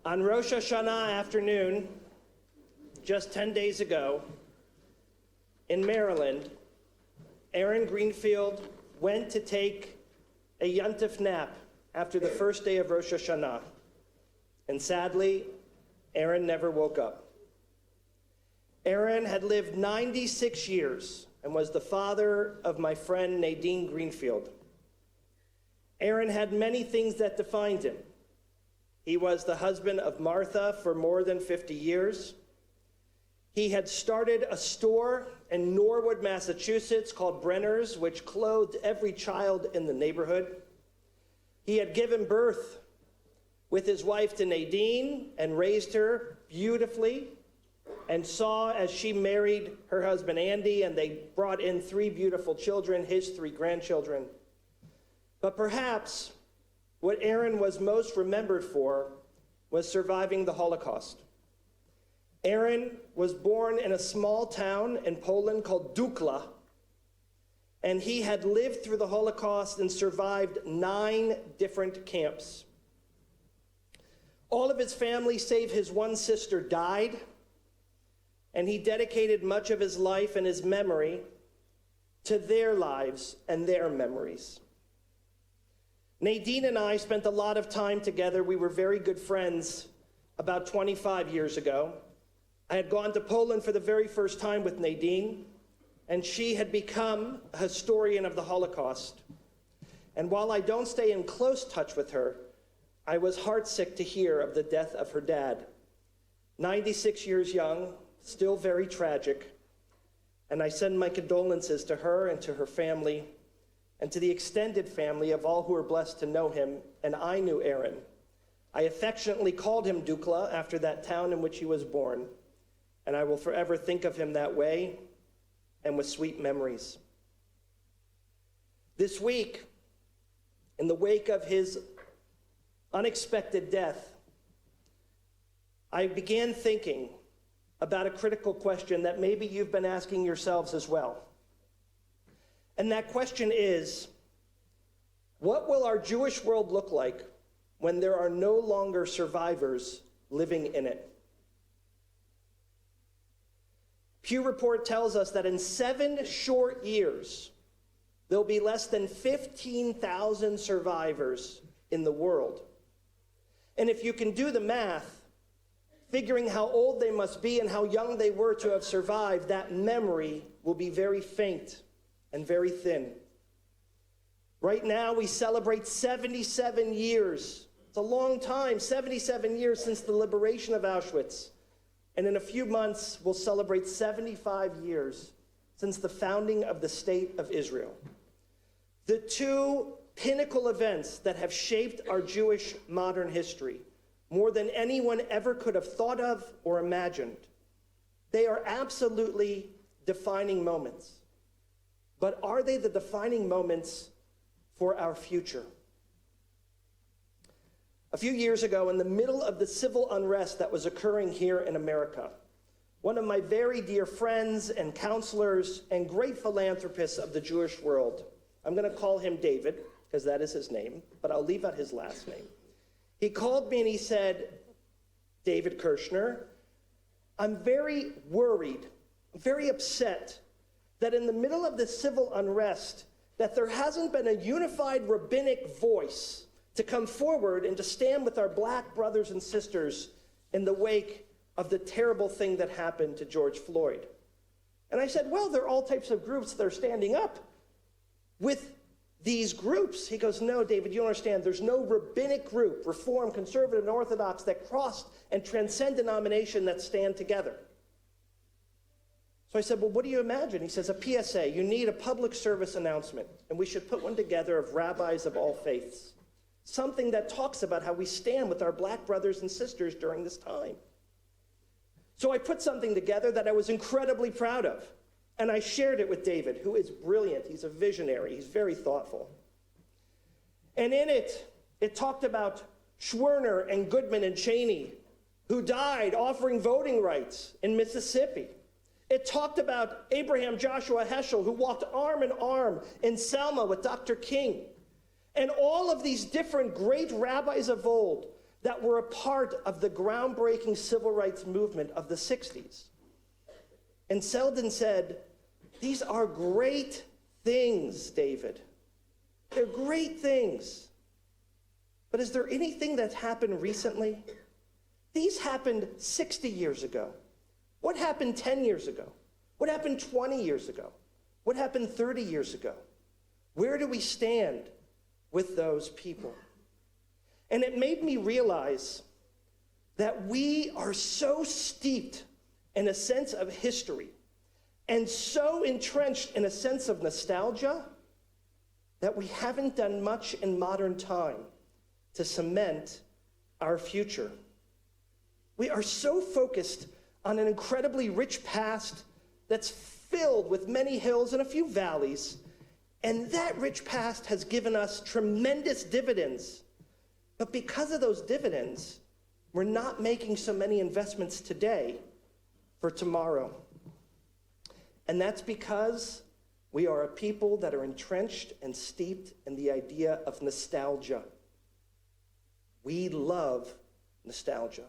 On Rosh Hashanah afternoon, just 10 days ago, in Maryland, Aaron Greenfield went to take a yontif nap after the first day of Rosh Hashanah. And sadly, Aaron never woke up. Aaron had lived 96 years and was the father of my friend Nadine Greenfield. Aaron had many things that defined him. He was the husband of Martha for more than 50 years. He had started a store in Norwood, Massachusetts called Brenner's, which clothed every child in the neighborhood. He had given birth with his wife to Nadine and raised her beautifully, and saw as she married her husband Andy, and they brought in 3 beautiful children, his 3 grandchildren. But perhaps what Aaron was most remembered for was surviving the Holocaust. Aaron was born in a small town in Poland called Dukla, and he had lived through the Holocaust and survived 9 different camps. All of his family, save his one sister, died, and he dedicated much of his life and his memory to their lives and their memories. Nadine and I spent a lot of time together. We were very good friends about 25 years ago. I had gone to Poland for the very first time with Nadine, and she had become a historian of the Holocaust. And while I don't stay in close touch with her, I was heartsick to hear of the death of her dad. 96 years young, still very tragic. And I send my condolences to her and to her family, and to the extended family of all who are blessed to know him, and I knew Aaron. I affectionately called him Dukla after that town in which he was born, and I will forever think of him that way and with sweet memories. This week, in the wake of his unexpected death, I began thinking about a critical question that maybe you've been asking yourselves as well. And that question is, what will our Jewish world look like when there are no longer survivors living in it? Pew Report tells us that in 7 short years, there'll be less than 15,000 survivors in the world. And if you can do the math, figuring how old they must be and how young they were to have survived, that memory will be very faint and very thin. Right now, we celebrate 77 years. It's a long time, 77 years since the liberation of Auschwitz. And in a few months, we'll celebrate 75 years since the founding of the State of Israel. The 2 pinnacle events that have shaped our Jewish modern history more than anyone ever could have thought of or imagined. They are absolutely defining moments. But are they the defining moments for our future? A few years ago, in the middle of the civil unrest that was occurring here in America, one of my very dear friends and counselors and great philanthropists of the Jewish world, I'm going to call him David, because that is his name, but I'll leave out his last name. He called me and he said, David Kirshner, I'm very worried, I'm very upset that in the middle of the civil unrest, that there hasn't been a unified rabbinic voice to come forward and to stand with our black brothers and sisters in the wake of the terrible thing that happened to George Floyd. And I said, well, there are all types of groups that are standing up with these groups. He goes, no, David, you don't understand. There's no rabbinic group, Reform, Conservative, and Orthodox, that cross and transcend denomination that stand together. So I said, well, what do you imagine? He says, a PSA. You need a public service announcement, and we should put one together of rabbis of all faiths. Something that talks about how we stand with our black brothers and sisters during this time. So I put something together that I was incredibly proud of, and I shared it with David, who is brilliant. He's a visionary. He's very thoughtful. And in it, it talked about Schwerner and Goodman and Cheney, who died offering voting rights in Mississippi. It talked about Abraham Joshua Heschel, who walked arm in arm in Selma with Dr. King. And all of these different great rabbis of old that were a part of the groundbreaking civil rights movement of the 60s. And Selden said, "These are great things, David. They're great things. But is there anything that's happened recently? These happened 60 years ago. What happened 10 years ago? What happened 20 years ago? What happened 30 years ago? Where do we stand with those people?" And it made me realize that we are so steeped in a sense of history and so entrenched in a sense of nostalgia that we haven't done much in modern time to cement our future. We are so focused on an incredibly rich past that's filled with many hills and a few valleys, and that rich past has given us tremendous dividends. But because of those dividends, we're not making so many investments today for tomorrow. And that's because we are a people that are entrenched and steeped in the idea of nostalgia. We love nostalgia.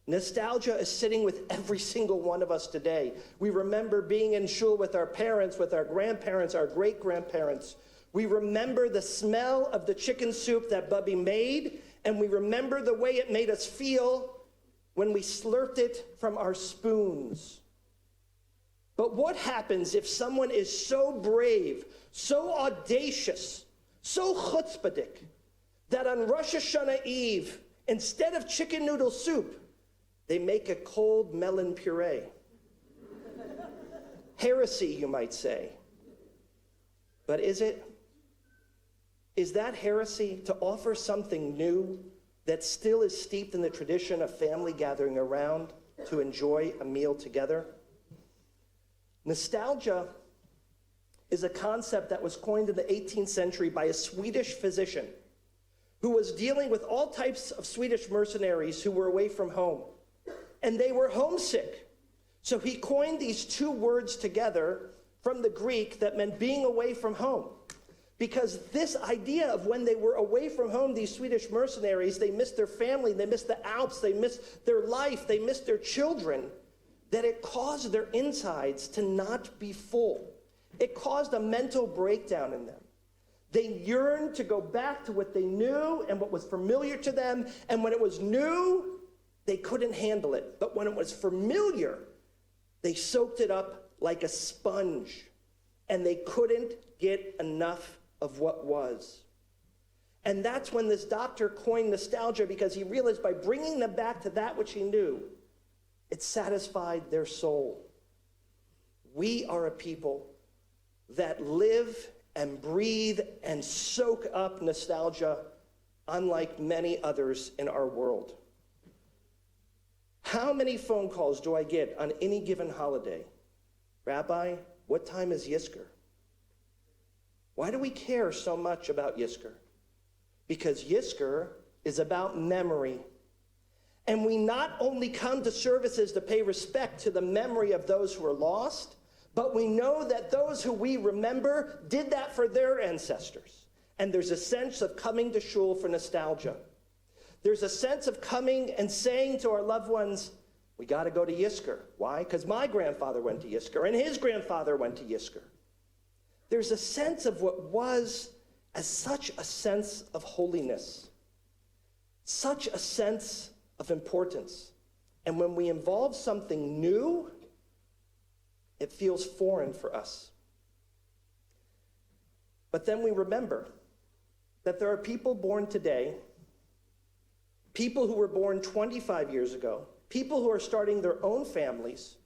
Nostalgia is sitting with every single one of us today. We remember being in shul with our parents, with our grandparents, our great-grandparents. We remember the smell of the chicken soup that Bubby made, and we remember the way it made us feel when we slurped it from our spoons. But what happens if someone is so brave, so audacious, so chutzpahdik, that on Rosh Hashanah Eve, instead of chicken noodle soup, they make a cold melon puree? Heresy, you might say. But is it? Is that heresy to offer something new that still is steeped in the tradition of family gathering around to enjoy a meal together? Nostalgia is a concept that was coined in the 18th century by a Swedish physician who was dealing with all types of Swedish mercenaries who were away from home. And they were homesick. So he coined these two words together from the Greek that meant being away from home. Because this idea of when they were away from home, these Swedish mercenaries, they missed their family, they missed the Alps, they missed their life, they missed their children, that it caused their insides to not be full. It caused a mental breakdown in them. They yearned to go back to what they knew and what was familiar to them, and when it was new, they couldn't handle it. But when it was familiar, they soaked it up like a sponge, and they couldn't get enough of what was. And that's when this doctor coined nostalgia, because he realized by bringing them back to that which he knew, it satisfied their soul. We are a people that live and breathe and soak up nostalgia unlike many others in our world. How many phone calls do I get on any given holiday? Rabbi, what time is Yizkor? Why do we care so much about Yizkor? Because Yizkor is about memory. And we not only come to services to pay respect to the memory of those who are lost, but we know that those who we remember did that for their ancestors. And there's a sense of coming to shul for nostalgia. There's a sense of coming and saying to our loved ones, we got to go to Yizkor. Why? Because my grandfather went to Yizkor, and his grandfather went to Yizkor. There's a sense of what was as such a sense of holiness, such a sense of importance. And when we involve something new, it feels foreign for us. But then we remember that there are people born today, people who were born 25 years ago, people who are starting their own families,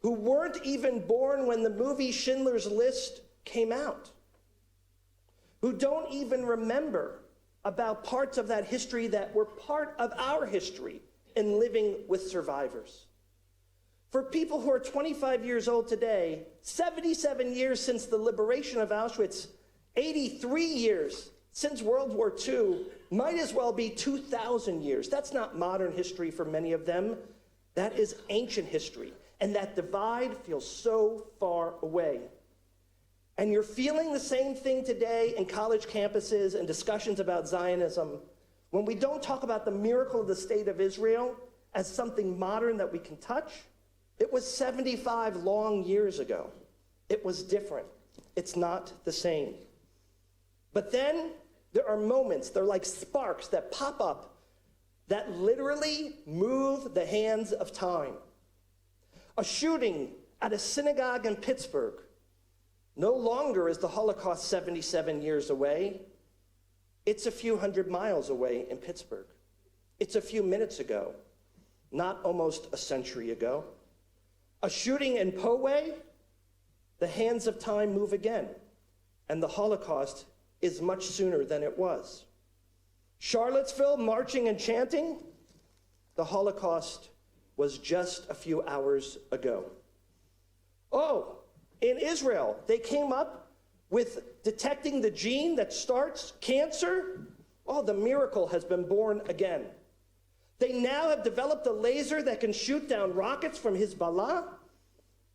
who weren't even born when the movie Schindler's List came out, who don't even remember about parts of that history that were part of our history in living with survivors. For people who are 25 years old today, 77 years since the liberation of Auschwitz, 83 years since World War II, might as well be 2,000 years. That's not modern history for many of them. That is ancient history. And that divide feels so far away. And you're feeling the same thing today in college campuses and discussions about Zionism, when we don't talk about the miracle of the state of Israel as something modern that we can touch, it was 75 long years ago. It was different. It's not the same. But then there are moments, they're like sparks that pop up that literally move the hands of time. A shooting at a synagogue in Pittsburgh. No longer is the Holocaust 77 years away. It's a few hundred miles away in Pittsburgh. It's a few minutes ago, not almost a century ago. A shooting in Poway, the hands of time move again, and the Holocaust is much sooner than it was. Charlottesville, marching and chanting, the Holocaust was just a few hours ago. Oh, in Israel, they came up with detecting the gene that starts cancer. Oh, the miracle has been born again. They now have developed a laser that can shoot down rockets from Hezbollah.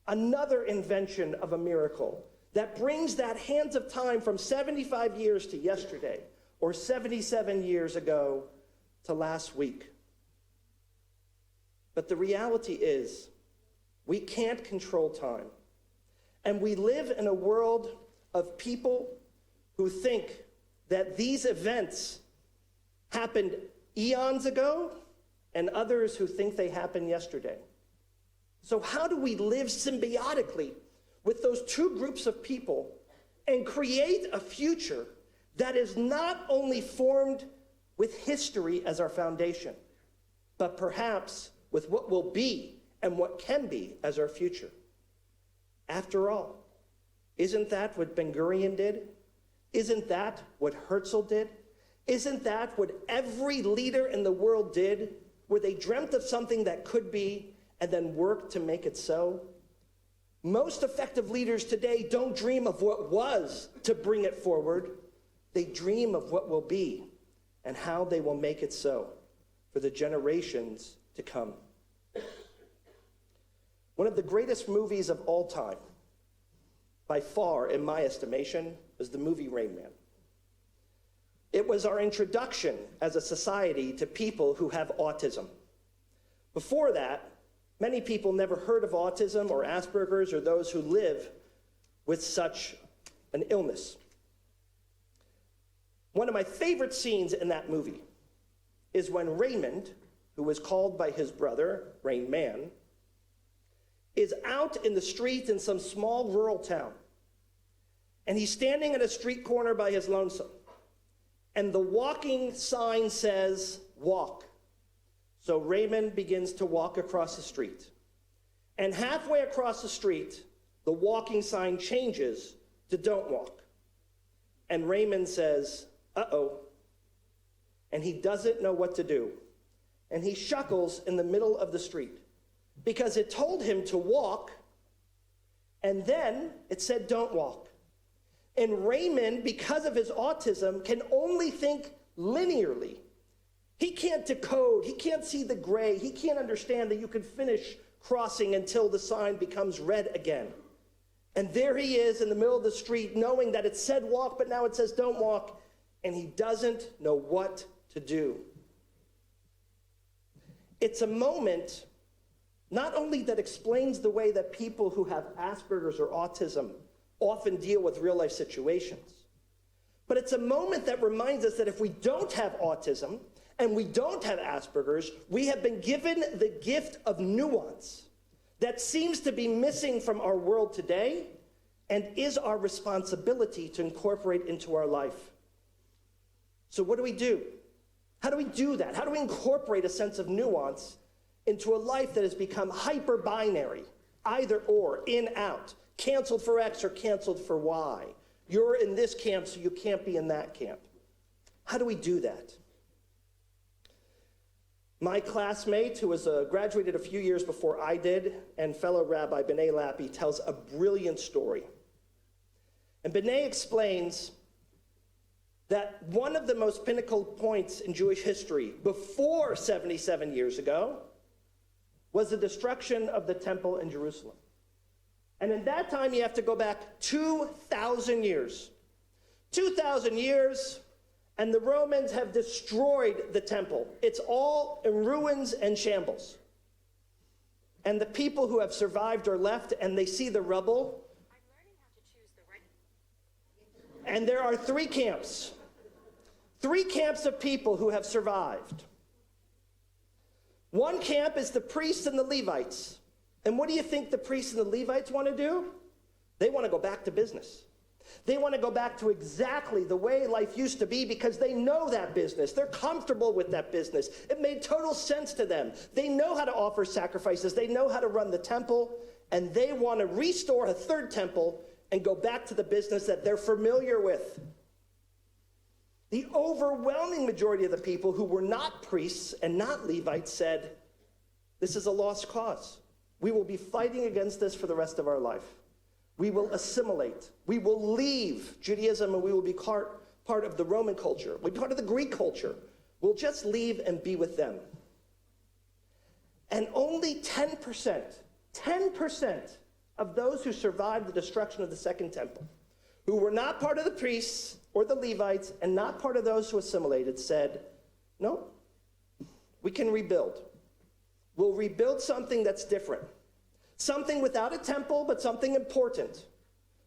Another invention of a miracle that brings that hands of time from 75 years to yesterday, or 77 years ago to last week. But the reality is, we can't control time. And we live in a world of people who think that these events happened eons ago, and others who think they happened yesterday. So how do we live symbiotically with those two groups of people and create a future that is not only formed with history as our foundation, but perhaps with what will be and what can be as our future? After all, isn't that what Ben-Gurion did? Isn't that what Herzl did? Isn't that what every leader in the world did, where they dreamt of something that could be and then worked to make it so? Most effective leaders today don't dream of what was to bring it forward. They dream of what will be and how they will make it so for the generations to come. One of the greatest movies of all time, by far, in my estimation, is the movie Rain Man. It was our introduction as a society to people who have autism. Before that, many people never heard of autism or Asperger's or those who live with such an illness. One of my favorite scenes in that movie is when Raymond, who was called by his brother, Rain Man, is out in the street in some small rural town. And he's standing at a street corner by his lonesome. And the walking sign says, walk. So Raymond begins to walk across the street. And halfway across the street, the walking sign changes to don't walk. And Raymond says, uh-oh. And he doesn't know what to do. And he shuckles in the middle of the street because it told him to walk, and then it said don't walk. And Raymond, because of his autism, can only think linearly. He can't decode, he can't see the gray, he can't understand that you can finish crossing until the sign becomes red again. And there he is in the middle of the street, knowing that it said walk, but now it says don't walk, and he doesn't know what to do. It's a moment not only that explains the way that people who have Asperger's or autism often deal with real-life situations, but it's a moment that reminds us that if we don't have autism and we don't have Asperger's, we have been given the gift of nuance that seems to be missing from our world today and is our responsibility to incorporate into our life. So what do we do? How do we do that? How do we incorporate a sense of nuance into a life that has become hyper-binary, either or, in, out, canceled for X or canceled for Y? You're in this camp, so you can't be in that camp. How do we do that? My classmate, who was graduated a few years before I did, and fellow Rabbi B'nai Lappi, tells a brilliant story. And B'nai explains that one of the most pinnacle points in Jewish history before 77 years ago was the destruction of the temple in Jerusalem. And in that time, you have to go back 2,000 years. 2,000 years, and the Romans have destroyed the temple. It's all in ruins and shambles. And the people who have survived are left, and they see the rubble. I'm learning how to choose the right. And there are three camps. Three camps of people who have survived. One camp is the priests and the Levites. And what do you think the priests and the Levites want to do? They want to go back to business. They want to go back to exactly the way life used to be because they know that business. They're comfortable with that business. It made total sense to them. They know how to offer sacrifices. They know how to run the temple. And they want to restore a third temple and go back to the business that they're familiar with. The overwhelming majority of the people who were not priests and not Levites said, this is a lost cause. We will be fighting against this for the rest of our life. We will assimilate. We will leave Judaism and we will be part of the Roman culture. We'll be part of the Greek culture. We'll just leave and be with them. And only 10% of those who survived the destruction of the Second Temple, who were not part of the priests or the Levites and not part of those who assimilated, said, no, we can rebuild. We'll rebuild something that's different. Something without a temple, but something important.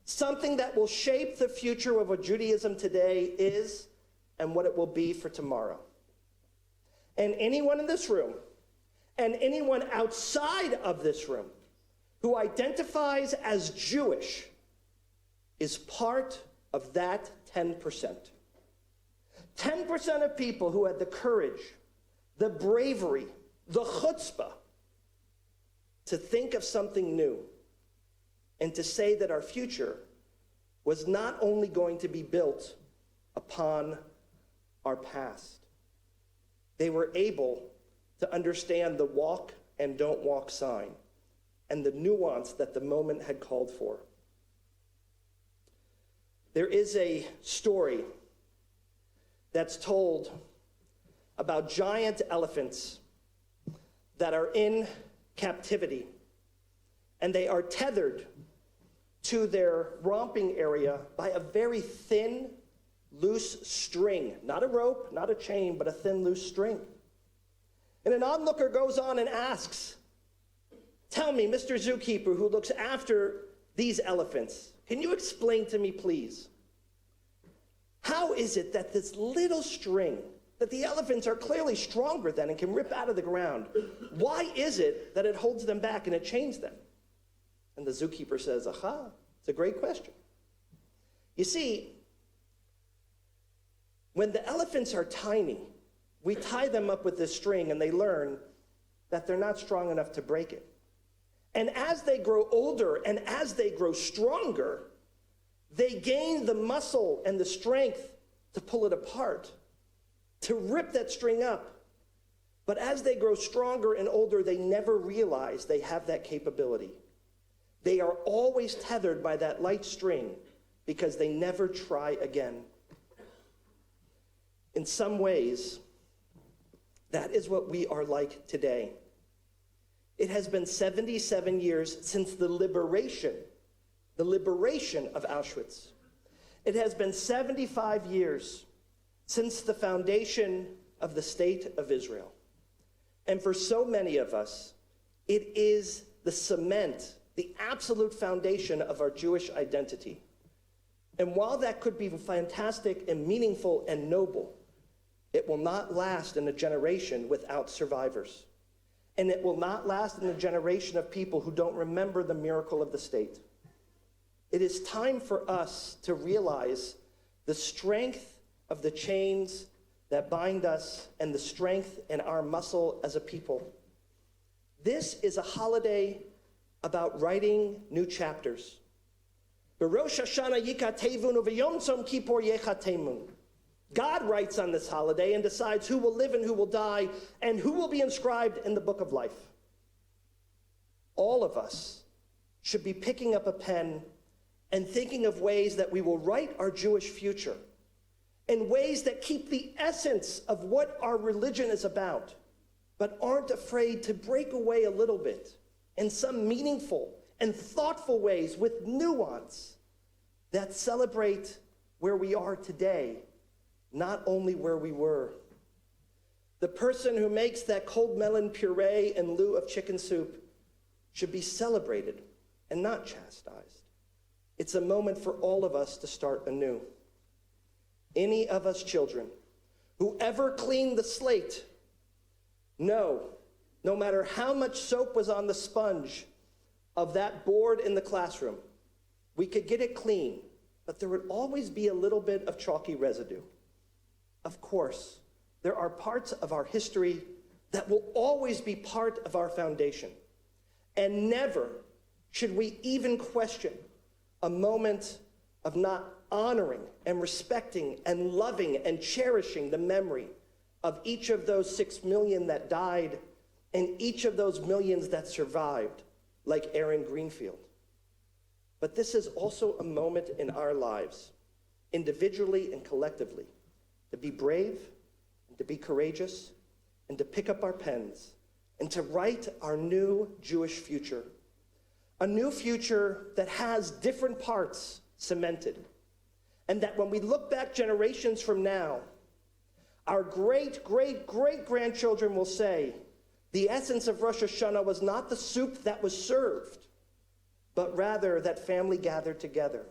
Something that will shape the future of what Judaism today is and what it will be for tomorrow. And anyone in this room, and anyone outside of this room, who identifies as Jewish is part of that 10%. 10% of people who had the courage, the bravery, the chutzpah to think of something new and to say that our future was not only going to be built upon our past. They were able to understand the walk and don't walk sign and the nuance that the moment had called for. There is a story that's told about giant elephants that are in captivity, and they are tethered to their romping area by a very thin, loose string. Not a rope, not a chain, but a thin, loose string. And an onlooker goes on and asks, tell me, Mr. Zookeeper, who looks after these elephants, can you explain to me, please, how is it that this little string that the elephants are clearly stronger than and can rip out of the ground, why is it that it holds them back and it chains them? And the zookeeper says, aha, it's a great question. You see, when the elephants are tiny, we tie them up with this string and they learn that they're not strong enough to break it. And as they grow older and as they grow stronger, they gain the muscle and the strength to pull it apart, to rip that string up. But as they grow stronger and older, they never realize they have that capability. They are always tethered by that light string because they never try again. In some ways, that is what we are like today. It has been 77 years since the liberation of Auschwitz. It has been 75 years since the foundation of the State of Israel. And for so many of us, it is the cement, the absolute foundation of our Jewish identity. And while that could be fantastic and meaningful and noble, it will not last in a generation without survivors. And it will not last in a generation of people who don't remember the miracle of the state. It is time for us to realize the strength of the chains that bind us and the strength in our muscle as a people. This is a holiday about writing new chapters. B'Rosh Hashanah yikatevun u'v'Yom Tzom Kippur yechatemun. God writes on this holiday and decides who will live and who will die and who will be inscribed in the book of life. All of us should be picking up a pen and thinking of ways that we will write our Jewish future in ways that keep the essence of what our religion is about, but aren't afraid to break away a little bit in some meaningful and thoughtful ways with nuance that celebrate where we are today, not only where we were. The person who makes that cold melon puree in lieu of chicken soup should be celebrated and not chastised. It's a moment for all of us to start anew. Any of us children who ever cleaned the slate know, no matter how much soap was on the sponge of that board in the classroom, we could get it clean, but there would always be a little bit of chalky residue. Of course, there are parts of our history that will always be part of our foundation. And never should we even question a moment of not honoring and respecting and loving and cherishing the memory of each of those 6 million that died and each of those millions that survived, like Aaron Greenfield. But this is also a moment in our lives, individually and collectively, to be brave and to be courageous and to pick up our pens and to write our new Jewish future. A new future that has different parts cemented. And that when we look back generations from now, our great-great-great-grandchildren will say, the essence of Rosh Hashanah was not the soup that was served, but rather that family gathered together.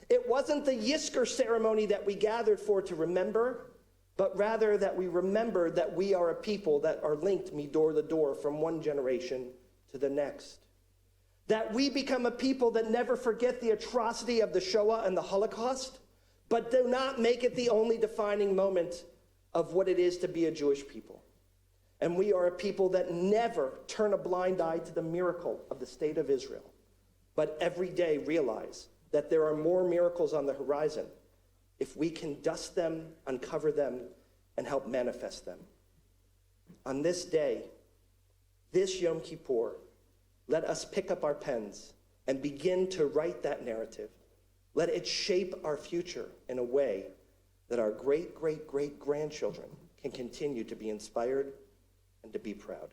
It wasn't the Yisker ceremony that we gathered for to remember, but rather that we remember that we are a people that are linked door to door from one generation to the next. That we become a people that never forget the atrocity of the Shoah and the Holocaust, but do not make it the only defining moment of what it is to be a Jewish people. And we are a people that never turn a blind eye to the miracle of the state of Israel, but every day realize that there are more miracles on the horizon if we can dust them, uncover them, and help manifest them. On this day, this Yom Kippur, let us pick up our pens and begin to write that narrative. Let it shape our future in a way that our great-great-great-grandchildren can continue to be inspired and to be proud.